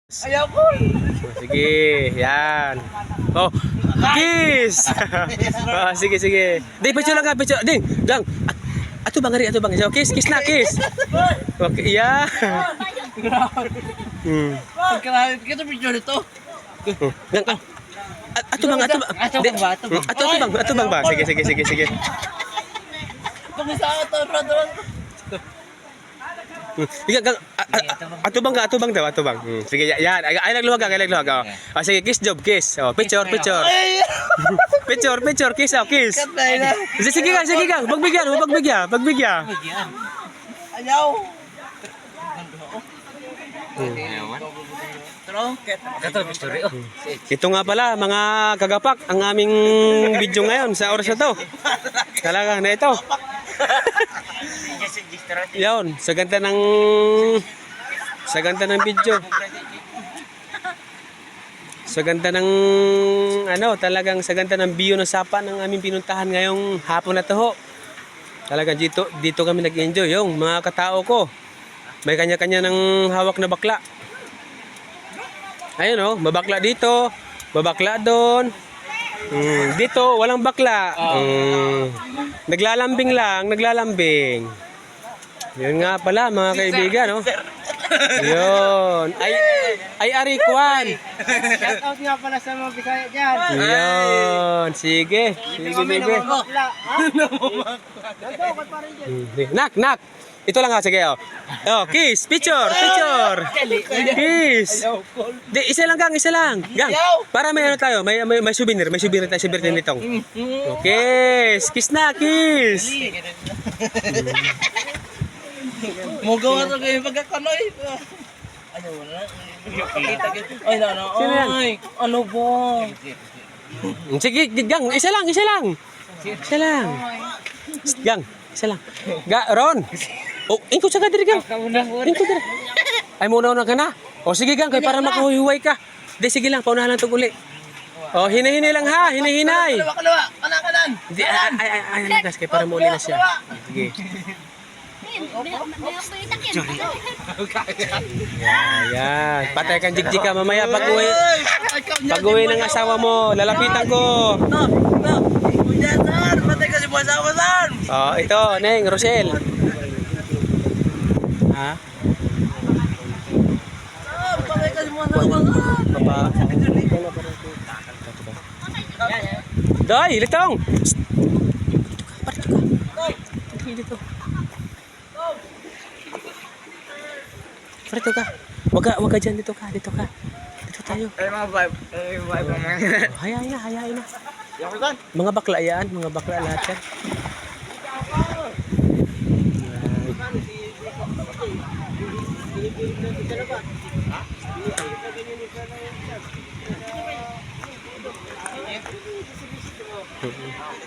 Ayaw ko. Sige, yan. Oh, kiss! Oh, sige, sige. Ding, picture lang ka, picture. Ding, gang. Ato bang, ato bang. So, kiss, kiss na, kiss. Okay, yeah. Pagkaralit kita picture nito. Gang, ato bang, ato bang. Ato bang ba? Ato bang ba? Sige, sige, sige, sige. Pag-isa ito, Rodron. Sige, gang. Ato bang daw, ato bang. Sige, yan. Ay nagluwag, ay nagluwag. Oh, sige, kiss job, kiss. Oh, picture, picture. Picture, picture, kiss, oh, kiss. Katay na. Sige, gang, sige, gang. Pagbigyan, pagbigyan. Ayaw. Ito nga pala mga kagapak ang aming video ngayon sa oras na to. Talaga na ito. Yan, sa ganda ng video. Sa ganda ng talagang sa ganda ng view ng sapa ng aming pinuntahan ngayong hapon na to ho. Talagang dito kami nag-enjoy yung mga katao ko. May kanya-kanya ng hawak na bakla. Ayun oh, mabakla dito, babakla doon. Dito walang bakla. Naglalambing lang, naglalambing. Yun nga pala mga kaibigan, no. Yun. Ay Arikwan. Shout out nga pala sa mga Bisaya dyan. Yun. Sige. Sige. Nak. Ito lang ha, sige oh. Oh, kiss, picture. Kiss. Di, isa lang gang. Gang. Para may tayo, may souvenir, tayo sa birthday nitong. Okay, kiss na, kiss. Mugaw ito kayo pagkakanoy. Ano wala? Ay, Sino yan? ano ba? Sige, gang, isa lang. Gang, isa lang. Ron. Oh, ingko sa kadiri gang. Ingko diri. Ay muna ka na. O sige gang, kay para makahuhuway ka. Di sige lang, paunahan lang tong uli. Oh, hinay-hinay lang ha, hinay-hinay. Kalawa. Kanan. Di ay gas kay para mauli na siya. Sige. Yan. Patay kang jigjig ka mamaya pag-uwi ng asawa mo, lalapitan ko. Patay ka si buwan sa awasan. Oh, ito, Neng, Rosel. Ha? Patay ka si buwan sa awasan. Papa. Doy, litong. Dito. Dito ka. Wag ka dyan, dito ka. Dito tayo. Ay mga vibe. Hayain na. Mga bakla lahat yan.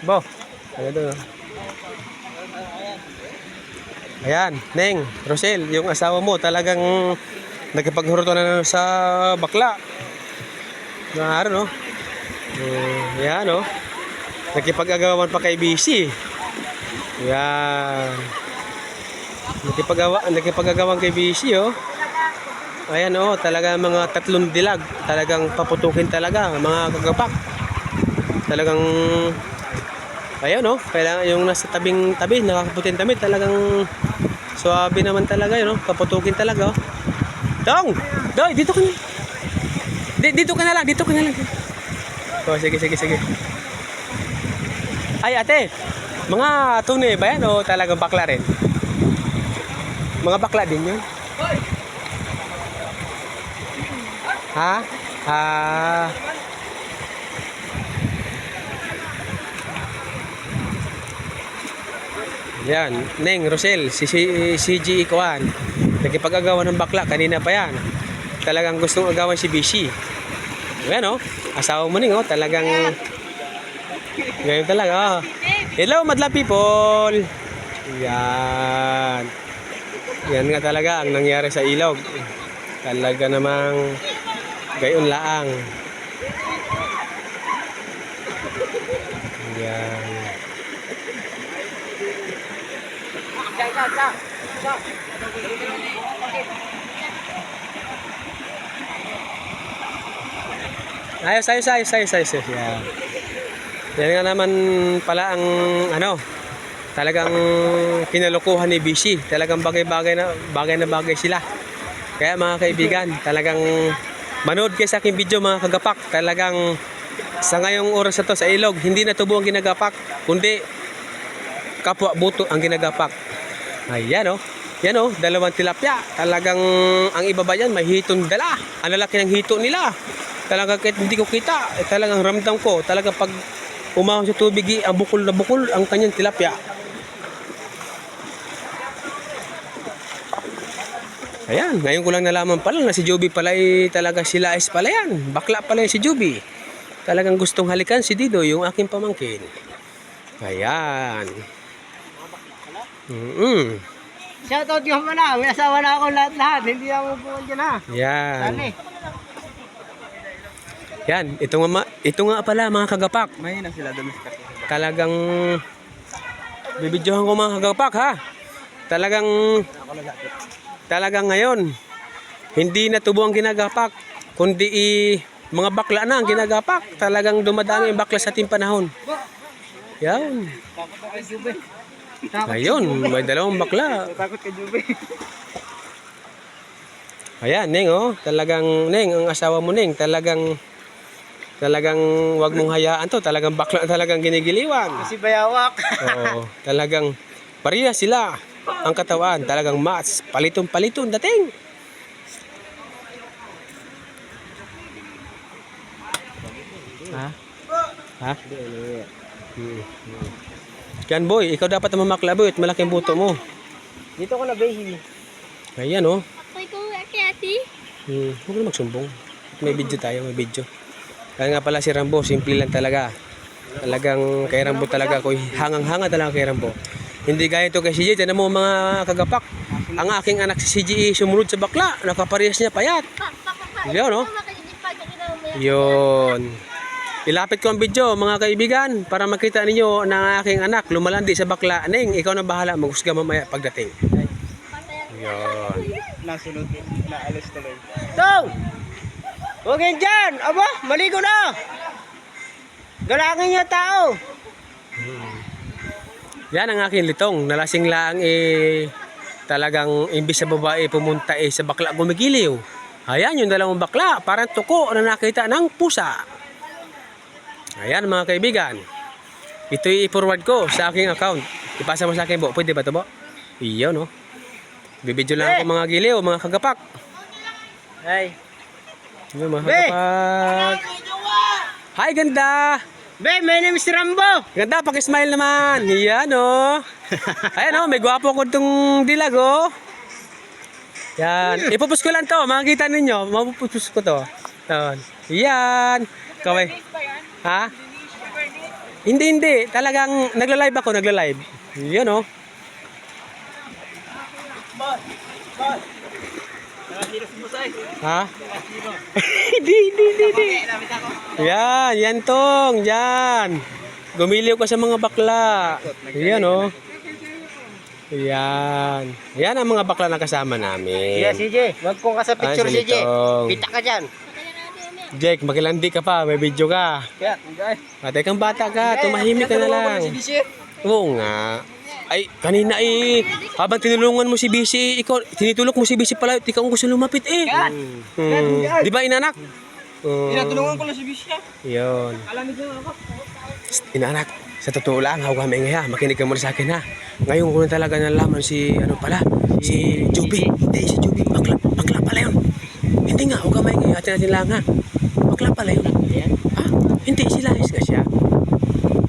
Bo, ano doon? Ayan, Neng, Rosel, yung asawa mo talagang nagkipaghuruto na sa bakla. No? Yan, no? Nagkipag-agawan pa kay BC. Yan. Nagkipag-agawan kay BC, oh. Ayan, oh, talaga mga 3 dilag. Talagang paputukin talaga, mga kagapak. Talagang ayun no, kailangan yung nasa tabi nakakaputin tabi talagang suabe naman talaga yun no, kaputukin talaga oh. Dong! Doy, dito ka na. Dito ka na lang. Oh, sige. Ay ate, mga tunay ba yan o talagang bakla rin? Mga bakla din yun? Ha? Yan, Neng, Rosel, si CG Ikuan. Nagkipag-agawan ng bakla, kanina pa yan. Talagang gustong agawan si BC. Yan oh, asawa mo ning oh, talagang ngayon talaga oh. Hello madla people. Yan nga talaga ang nangyari sa ilog. Talaga namang gayon laang. Yan. Ayos. Yan. Yan nga naman pala ang ano, talagang kinalokohan ni Bishi. Talagang bagay na bagay sila. Kaya mga kaibigan, talagang manood kayo sa aking video mga kagapak. Talagang sa ngayong oras na to sa ilog, hindi na tubo ang ginagapak, kundi kapwa buto ang ginagapak. Ayan o. Yan o, dalawang tilapia. Talagang ang iba ba yan, may hitong dala. Ang lalaki ng hito nila. Talagang kahit hindi ko kita, talagang ramdam ko. Talagang pag umahon sa tubig, ang bukol na bukol ang kanyang tilapia. Ayan, ngayon ko lang nalaman pala na si Joby pala talaga sila is pala yan. Bakla pala si Joby. Talagang gustong halikan si Dido, yung aking pamangkin. Ayan. Shoutout yung na. May asawa na ako lahat. Hindi ako buwan dyan ha. Yan. Yan, ito nga pala mga kagapak. Mahina sila doon. Talagang bibidyohan ko mga kagapak ha. Talagang ngayon hindi na tubo ang ginagapak, kundi mga bakla na ang ginagapak. Talagang dumadami ang bakla sa ating panahon. Yan. Ayun, may dalawang bakla. Takot ka, Juby. Ayan, Neng, oh. Talagang, Neng, ang asawa mo, Neng, talagang wag mong hayaan to. Talagang bakla, talagang ginigiliwan. Kasi bayawak. Oo, talagang pareha sila. Ang katawan, talagang match. Palitong-palitong dating. Ha? Ha? Yan, boy. Ikaw dapat na mamakla, boy. At malaking buto mo. Dito ko na, Behi. Ayan, oh. Ako'y ko ate. Huwag na magsumbong. May video tayo, may video. Kaya nga pala si Rambo, simple lang talaga. Talagang kay Rambo talaga ako, hangang-hanga talaga kay Rambo. Hindi gaya ito kay CJ, tinan mo mga kagapak. Ang aking anak si CJ sumunod sa bakla, nakaparehas niya payat. Yun, no? Yun. Ilapit ko ang video mga kaibigan para makita ninyo na aking anak lumalandi sa bakla. Neng, ikaw na bahala, maghusga mamaya pagdating. Yun. Nasunod, naalis tuloy. Tong! Huwag yan dyan! Aba, maligo na! Galangin niya tao! Yan ang aking litong. Nalasing lang talagang imbis sa babae pumunta sa bakla gumigiliw. Ayan yung dalawang bakla. Parang tuko na nakita ng pusa. Ayan mga kaibigan. Ito i-forward ko sa aking account. Ipasa mo sa akin, Bo. Pwede ba ito, Bo? Iyon, no? Bibidyo lang ako mga giliw, mga kagapak. Hey! Yun, mga kagapak. Hi, ganda! Be, my name is Rambo! Ganda, pakismile naman. Yan, oh. Ayan, oh, may gwapo ko itong dilag, oh. Yan. Ipupus ko lang to. Makikita ninyo. Mapupus ko to. Yan. Kaway. Ha? Hindi. Talagang nagla-live ako, nagla-live. Yan, oh. Ha? Hindi. Yan tong. Yan. Gumiliw ka sa mga bakla. Yan, oh. Yan. Yan ang mga bakla na kasama namin. Yeah, CJ. Wag kong ka sa picture, si CJ. Litong. Kita ka dyan. Jake, makilandi ka pa. May video ka. Kaya, guys. Ate kang bata ka. Tumahimik ka na lang. Oo nga. Ay, kanina habang tinulungan mo si BC, ikaw, tinitulok mo si BC pala, ikaw ang gusto lumapit eh. Di ba inanak? Tinatulungan ko lang si Bisha. Yun. Alamig na ako. Inanak, sa totoo lang, hawag kami ngayon, makinig ka muna sa akin ha. Ngayon ko na talaga nalaman si, si Joby. Hindi, si Joby, bakla pala yun. Hindi nga, hawag kami ngayon, atin lang ha. Bakla pala yun. Ha? Hindi, sila is nga siya.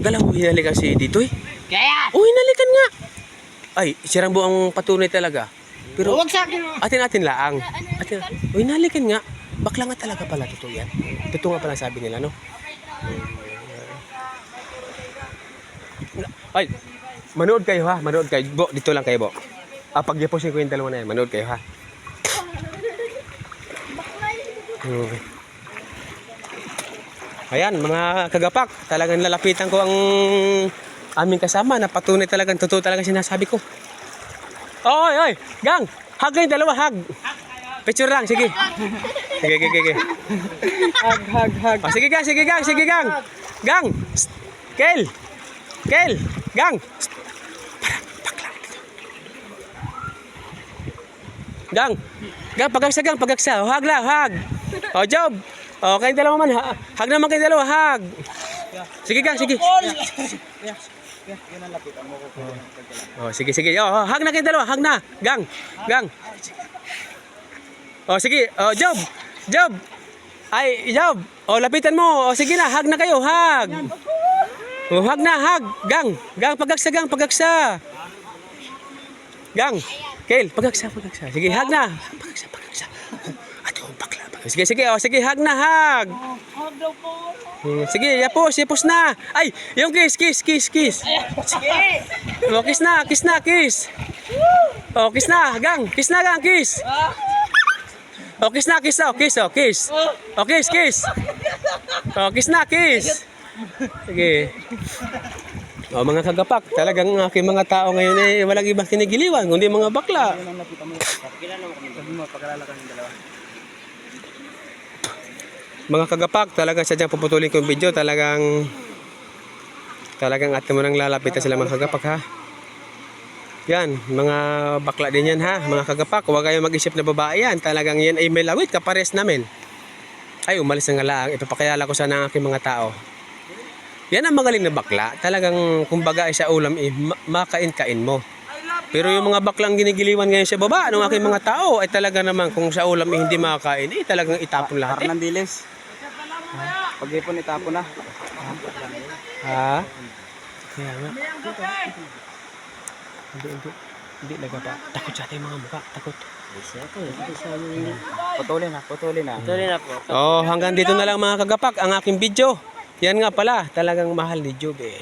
Galaw, hinalikan si Ditoy. Kaya! Hinalikan nga. Ay, si Rambo ang patunay talaga. Pero, Huwag sa akin. atin laang. Hinalikan nga. Bakla nga talaga pala, totoo yan. Totoo nga pala sabi nila, no? Ay, manood kayo ha, manood kayo. Bo, dito lang kayo, Bo. Pag-yapusin ko yung dalawa na yan, manood kayo ha. Ayan, mga kagapak, talagang lalapitan ko ang aming kasama na patunay talagang totoo talaga sinasabi ko. Oy, gang! Hug kayong dalawa, hug! Picture lang, sige. Sige, sige, sige. Hag. Oh, sige gang, sige gang, sige gang. Gang. Psst. Kel. Kel. Gang. Psst. Para, bakla. Gang. Gang, pagagsa. Oh, hag lang, hag. Oh, Job. Oh, kayong dalawa man. Hag naman kayong dalawa, hag. Sige gang, sige. Oh, sige, sige. Oh, hag na kayong dalawa, hag na. Gang. Gang. Oh, sige. Oh, Job. Job. Ay, Job. Oh, lapitan mo. Oh, sige na, hag na kayo, hag. Oh, hag na, hag. Gang. Gang, pagagsa, gang, pagagsa. Gang. Kel, pagagsa. Sige, hag na. Pagagsa. Ato, bakla. Sige, sige. Oh, sige, hag na, hag. Sige, yapos na. Ay, yung kiss. Oh, kiss na. Oh, kiss na, gang. Kiss na, gang, kiss. Oh, kiss na, kiss. Oh, kiss. Oh, kiss. Oh, kiss na, kiss. Sige. Oh, mga kagapak, talagang aking mga tao ngayon eh walang ibang kinigiliwan kundi mga bakla. Mga kagapak, talagang sadyang puputulin ko yung video, talagang atin mo nang lalapitan sila mga kagapak ha. Yan, mga bakla din yan ha, mga kagapak, huwag kayong mag-isip na babae yan, talagang yan ay may lawit, kapares namin. Ay, umalis na nga lang, ipapakayala ko sana ang aking mga tao. Yan ang magaling na bakla, talagang kumbaga ay sa ulam eh, makain-kain mo. Pero yung mga baklang ginigiliwan ngayon sa baba, ng aking mga tao, ay talaga naman kung sa ulam eh, hindi makakain, eh talagang itapon lahat. Parang dilis. Pag-ipon itapon na. Ha? Kaya nga. Hindi pa. Takot sa ating mga mukha. Takot. Putulin na po. Oh, hanggang dito na lang mga kagapak ang aking video. Yan nga pala, talagang mahal ni Job eh.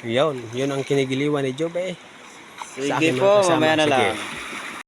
Yun ang kinigiliwan ni Job eh. Sige po, mamaya na lang.